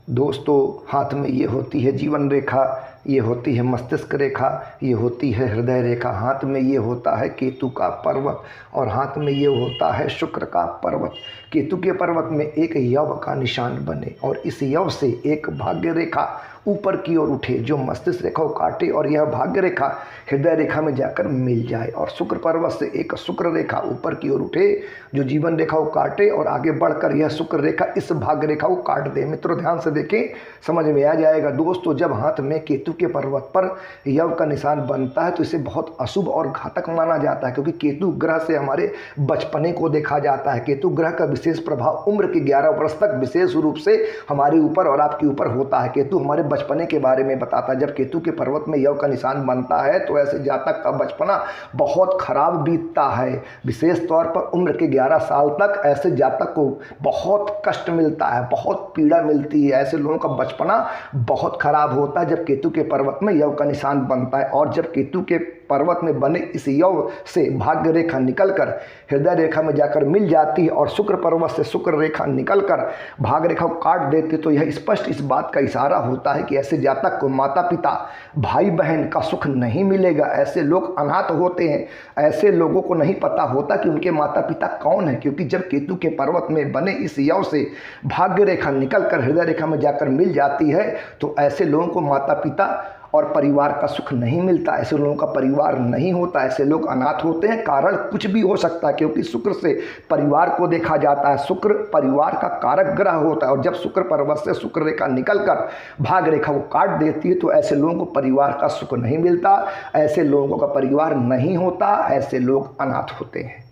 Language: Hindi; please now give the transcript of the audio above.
दोस्तों, हाथ में ये होती है जीवन रेखा, ये होती है मस्तिष्क रेखा, ये होती है हृदय रेखा। हाथ में ये होता है केतु का पर्वत और हाथ में ये होता है शुक्र का पर्वत। केतु के पर्वत में एक यव का निशान बने और इस यव से एक भाग्य रेखा ऊपर की ओर उठे जो मस्तिष्क रेखा को काटे और यह भाग्य रेखा हृदय रेखा में जाकर मिल जाए। और शुक्र पर्वत से एक शुक्र रेखा ऊपर की ओर उठे जो जीवन रेखा को काटे और आगे बढ़कर यह शुक्र रेखा इस भाग्य रेखा को काट दे। मित्रों, ध्यान से देखें, समझ में आ जाएगा। दोस्तों, जब हाथ में केतु के पर्वत पर यव का निशान बनता है तो इसे बहुत अशुभ और घातक माना जाता है, क्योंकि केतु ग्रह से हमारे बचपने को देखा जाता है। केतु ग्रह का विशेष प्रभाव उम्र के 11 वर्ष तक विशेष रूप से हमारे ऊपर और आपके ऊपर होता है। केतु हमारे बचपने के बारे में बताता है। जब केतु के पर्वत में यव का निशान बनता है तो ऐसे जातक का बचपना बहुत खराब बीतता है। विशेष तौर पर उम्र के 11 साल तक ऐसे जातक को बहुत कष्ट मिलता है, बहुत पीड़ा मिलती है। ऐसे लोगों का बचपना बहुत खराब होता है जब केतु के पर्वत में यव का निशान बनता है। और जब केतु के पर्वत में बने इस यव से भाग्य रेखा निकलकर हृदय रेखा में जाकर मिल जाती है और शुक्र पर्वत से शुक्र रेखा निकलकर भाग्य रेखा को काट देती, तो यह स्पष्ट इस बात का इशारा होता है कि ऐसे जातक को माता पिता भाई बहन का सुख नहीं मिलेगा। ऐसे लोग अनाथ होते हैं। ऐसे लोगों को नहीं पता होता कि उनके माता पिता कौन है, क्योंकि जब केतु के पर्वत में बने इस यव से भाग्य रेखा निकलकर हृदय रेखा में जाकर मिल जाती है तो ऐसे लोगों को माता पिता और परिवार का सुख नहीं मिलता। ऐसे लोगों का परिवार नहीं होता, ऐसे लोग अनाथ होते हैं। कारण कुछ भी हो सकता है, क्योंकि शुक्र से परिवार को देखा जाता है। शुक्र परिवार का कारक ग्रह होता है और जब शुक्र पर्वत से शुक्र रेखा निकलकर भाग्य रेखा को काट देती है तो ऐसे लोगों को परिवार का सुख नहीं मिलता, ऐसे लोगों का परिवार नहीं होता, ऐसे लोग अनाथ होते हैं।